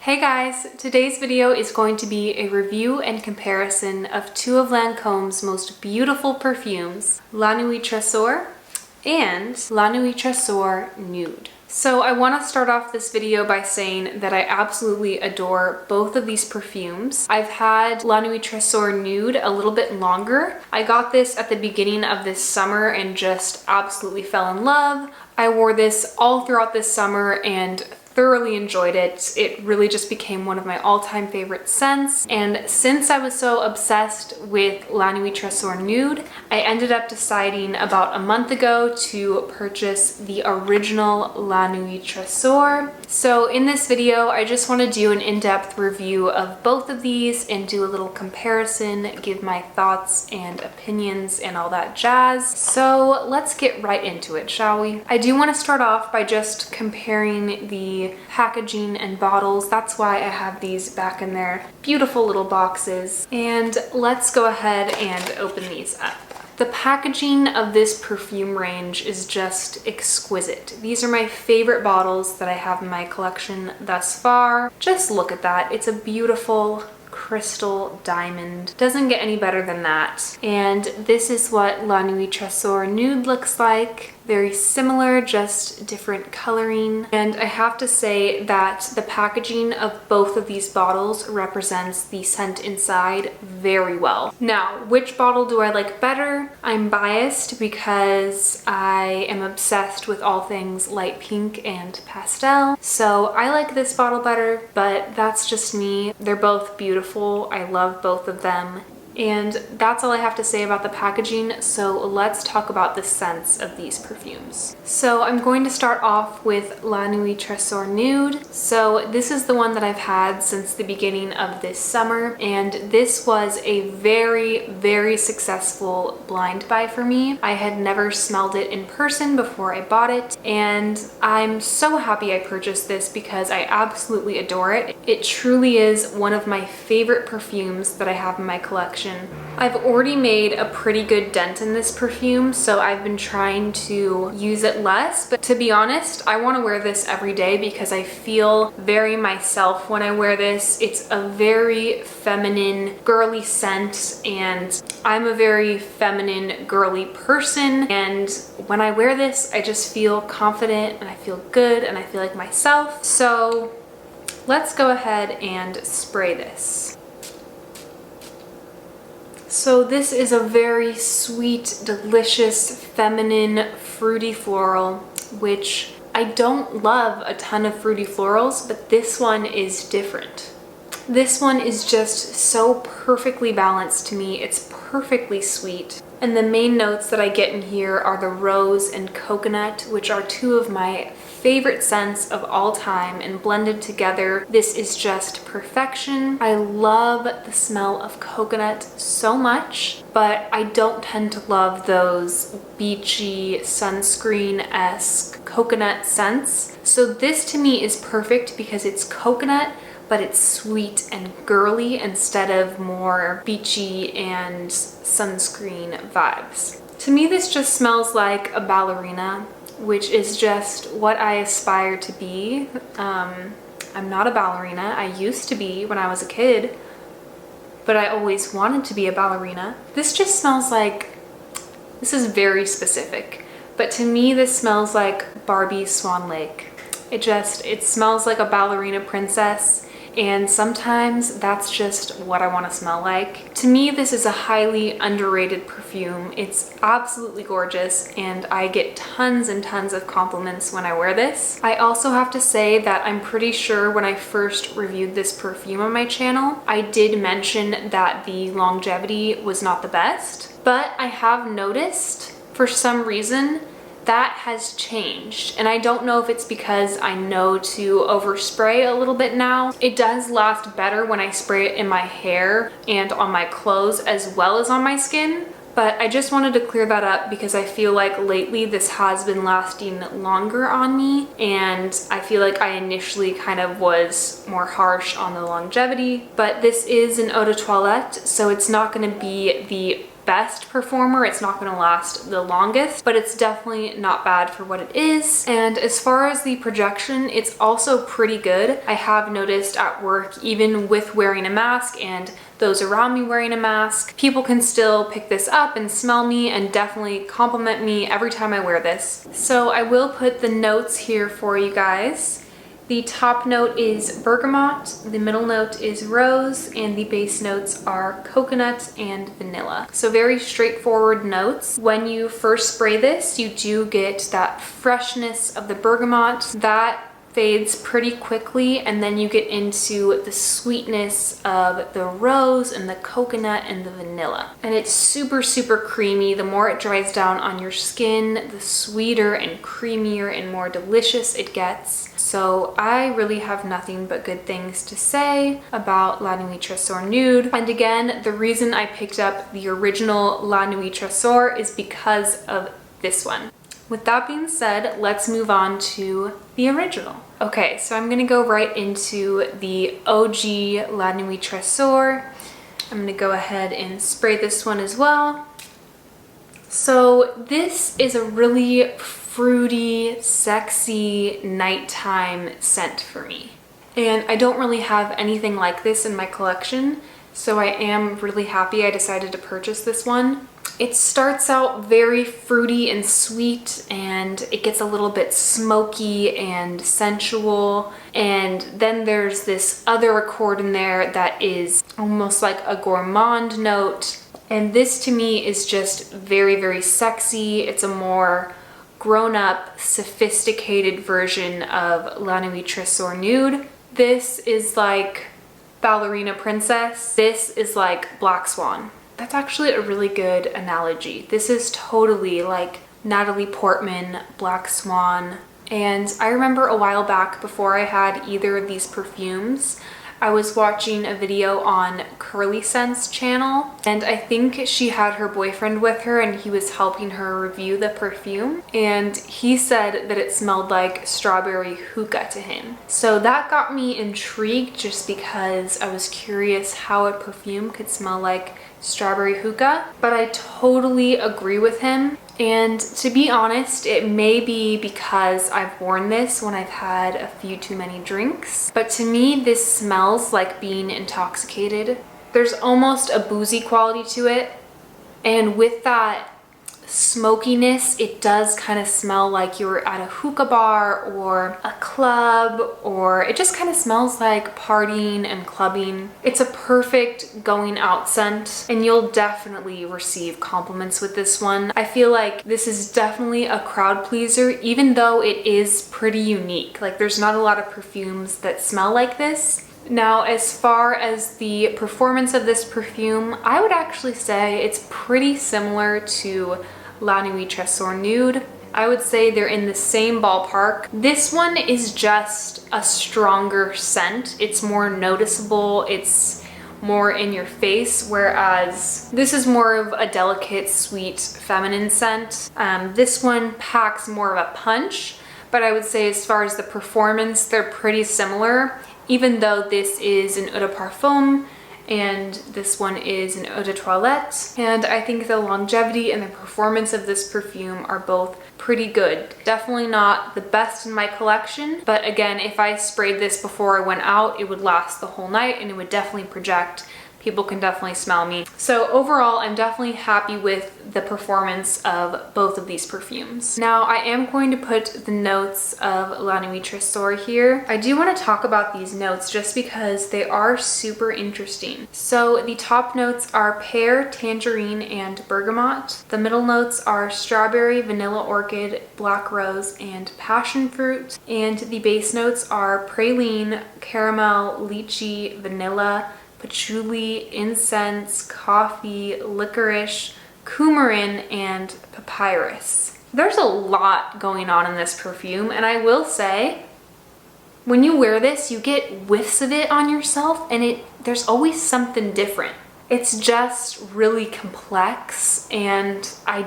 Hey guys, today's video is going to be a review and comparison of two of Lancome's most beautiful perfumes, La Nuit Tresor and La Nuit Tresor Nude. So I want to start off this video by saying that I absolutely adore both of these perfumes. I've had La Nuit Tresor Nude a little bit longer. I got this at the beginning of this summer and just absolutely fell in love. I wore this all throughout this summer and thoroughly enjoyed it. It really just became one of my all-time favorite scents. And since I was so obsessed with La Nuit Tresor Nude, I ended up deciding about a month ago to purchase the original La Nuit Tresor. So in this video, I just want to do an in-depth review of both of these and do a little comparison, give my thoughts and opinions and all that jazz. So let's get right into it, shall we? I do want to start off by just comparing the packaging and bottles. That's why I have these back in their beautiful little boxes. And let's go ahead and open these up. The packaging of this perfume range is just exquisite. These are my favorite bottles that I have in my collection thus far. Just look at that. It's a beautiful crystal diamond. Doesn't get any better than that. And this is what La Nuit Tresor Nude looks like. Very similar, just different coloring. And I have to say that the packaging of both of these bottles represents the scent inside very well. Now, which bottle do I like better? I'm biased because I am obsessed with all things light pink and pastel. So I like this bottle better, but that's just me. They're both beautiful. I love both of them. And that's all I have to say about the packaging, so let's talk about the scents of these perfumes. So I'm going to start off with La Nuit Tresor Nude. So this is the one that I've had since the beginning of this summer, and this was a very, very successful blind buy for me. I had never smelled it in person before I bought it, and I'm so happy I purchased this because I absolutely adore it. It truly is one of my favorite perfumes that I have in my collection. I've already made a pretty good dent in this perfume, so I've been trying to use it less, but to be honest, I want to wear this every day because I feel very myself when I wear this. It's a very feminine, girly scent, and I'm a very feminine, girly person, and when I wear this, I just feel confident and I feel good and I feel like myself. So let's go ahead and spray this. So this is a very sweet, delicious, feminine, fruity floral, which I don't love a ton of fruity florals, but this one is different. This one is just so perfectly balanced to me. It's perfectly sweet. And the main notes that I get in here are the rose and coconut, which are two of my favorite scents of all time, and blended together, this is just perfection. I love the smell of coconut so much, but I don't tend to love those beachy, sunscreen-esque coconut scents. So this to me is perfect because it's coconut, but it's sweet and girly instead of more beachy and sunscreen vibes. To me, this just smells like a ballerina, which is just what I aspire to be. I'm not a ballerina. I used to be when I was a kid, but I always wanted to be a ballerina. This just smells like, this is very specific, but to me this smells like Barbie Swan Lake. It smells like a ballerina princess, and sometimes that's just what I want to smell like. To me, this is a highly underrated perfume. It's absolutely gorgeous, and I get tons and tons of compliments when I wear this. I also have to say that I'm pretty sure when I first reviewed this perfume on my channel, I did mention that the longevity was not the best, but I have noticed for some reason that has changed, and I don't know if it's because I know to overspray a little bit now. It does last better when I spray it in my hair and on my clothes as well as on my skin, but I just wanted to clear that up because I feel like lately this has been lasting longer on me, and I feel like I initially kind of was more harsh on the longevity. But this is an eau de toilette, so it's not going to be the best performer. It's not gonna last the longest, but it's definitely not bad for what it is. And as far as the projection, it's also pretty good. I have noticed at work, even with wearing a mask and those around me wearing a mask, people can still pick this up and smell me and definitely compliment me every time I wear this. So I will put the notes here for you guys. The top note is bergamot, the middle note is rose, and the base notes are coconut and vanilla. So very straightforward notes. When you first spray this, you do get that freshness of the bergamot. That fades pretty quickly, and then you get into the sweetness of the rose and the coconut and the vanilla. And it's super, super creamy. The more it dries down on your skin, the sweeter and creamier and more delicious it gets. So I really have nothing but good things to say about La Nuit Tresor Nude. And again, the reason I picked up the original La Nuit Tresor is because of this one. With that being said, let's move on to the original. Okay, so I'm gonna go right into the OG La Nuit Tresor. I'm gonna go ahead and spray this one as well. So this is a really fruity, sexy nighttime scent for me. And I don't really have anything like this in my collection, so I am really happy I decided to purchase this one. It starts out very fruity and sweet, and it gets a little bit smoky and sensual, and then there's this other accord in there that is almost like a gourmand note, and this to me is just very, very sexy. It's a more grown-up, sophisticated version of La Nuit Tresor Nude. This is like Ballerina Princess. This is like Black Swan. That's actually a really good analogy. This is totally like Natalie Portman, Black Swan. And I remember a while back, before I had either of these perfumes, I was watching a video on Curly Scent's channel, and I think she had her boyfriend with her and he was helping her review the perfume, and he said that it smelled like strawberry hookah to him. So that got me intrigued, just because I was curious how a perfume could smell like strawberry hookah, but I totally agree with him. And to be honest, it may be because I've worn this when I've had a few too many drinks, but to me this smells like being intoxicated. There's almost a boozy quality to it, and with that smokiness, it does kind of smell like you're at a hookah bar or a club, or it just kind of smells like partying and clubbing. It's a perfect going out scent, and you'll definitely receive compliments with this one. I feel like this is definitely a crowd pleaser, even though it is pretty unique. Like, there's not a lot of perfumes that smell like this. Now, as far as the performance of this perfume, I would actually say it's pretty similar to La Nuit Tresor Nude. I would say they're in the same ballpark. This one is just a stronger scent. It's more noticeable, it's more in your face, whereas this is more of a delicate, sweet, feminine scent. This one packs more of a punch, but I would say as far as the performance, they're pretty similar, even though this is an eau de parfum and this one is an eau de toilette. And I think the longevity and the performance of this perfume are both pretty good. Definitely not the best in my collection, but again, if I sprayed this before I went out, it would last the whole night and it would definitely project. People can definitely smell me. So overall, I'm definitely happy with the performance of both of these perfumes. Now, I am going to put the notes of La Nuit Tresor here. I do want to talk about these notes just because they are super interesting. So the top notes are pear, tangerine, and bergamot. The middle notes are strawberry, vanilla orchid, black rose, and passion fruit. And the base notes are praline, caramel, lychee, vanilla, patchouli, incense, coffee, licorice, coumarin, and papyrus. There's a lot going on in this perfume, and I will say, when you wear this, you get whiffs of it on yourself, and there's always something different. It's just really complex, and I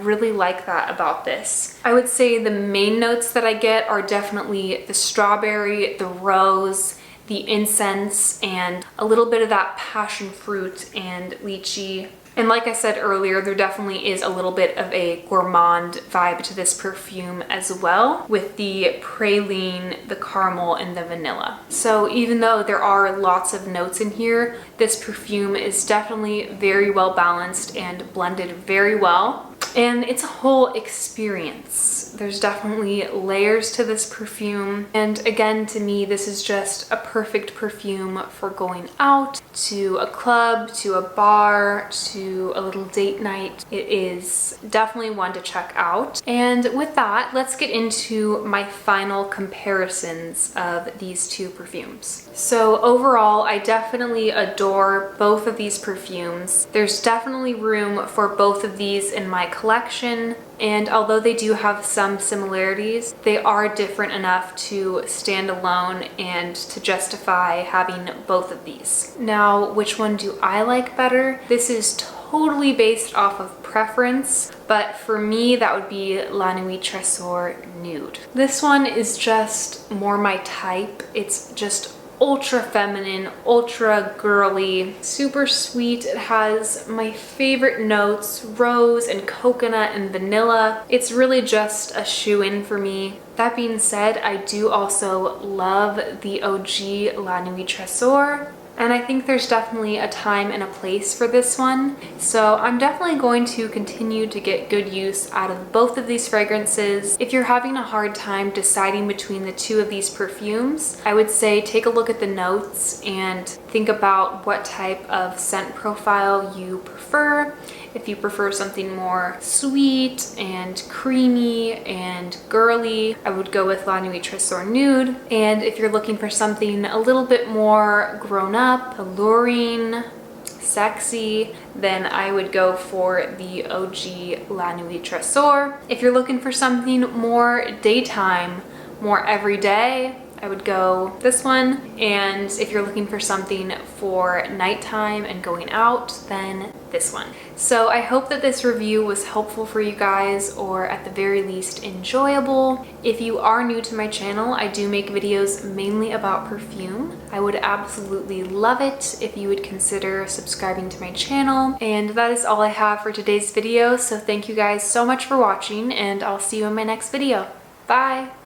really like that about this. I would say the main notes that I get are definitely the strawberry, the rose, the incense, and a little bit of that passion fruit and lychee. And like I said earlier, there definitely is a little bit of a gourmand vibe to this perfume as well, with the praline, the caramel, and the vanilla. So even though there are lots of notes in here, this perfume is definitely very well balanced and blended very well. And it's a whole experience. There's definitely layers to this perfume. And again, to me, this is just a perfect perfume for going out to a club, to a bar, to a little date night. It is definitely one to check out. And with that, let's get into my final comparisons of these two perfumes. So overall, I definitely adore both of these perfumes. There's definitely room for both of these in my collection, and although they do have some similarities, they are different enough to stand alone and to justify having both of these. Now, which one do I like better? This is totally based off of preference, but for me that would be La Nuit Tresor Nude. This one is just more my type. It's just ultra feminine, ultra girly, super sweet. It has my favorite notes, rose and coconut and vanilla. It's really just a shoe-in for me. That being said, I do also love the OG La Nuit Tresor, and I think there's definitely a time and a place for this one. So I'm definitely going to continue to get good use out of both of these fragrances. If you're having a hard time deciding between the two of these perfumes, I would say take a look at the notes and think about what type of scent profile you prefer. If you prefer something more sweet and creamy and girly, I would go with La Nuit Tresor Nude. And if you're looking for something a little bit more grown up, alluring, sexy, then I would go for the OG La Nuit Tresor. If you're looking for something more daytime, more everyday, I would go this one. And if you're looking for something for nighttime and going out, then this one. So I hope that this review was helpful for you guys, or at the very least enjoyable. If you are new to my channel, I do make videos mainly about perfume. I would absolutely love it if you would consider subscribing to my channel. And that is all I have for today's video. So thank you guys so much for watching, and I'll see you in my next video. Bye!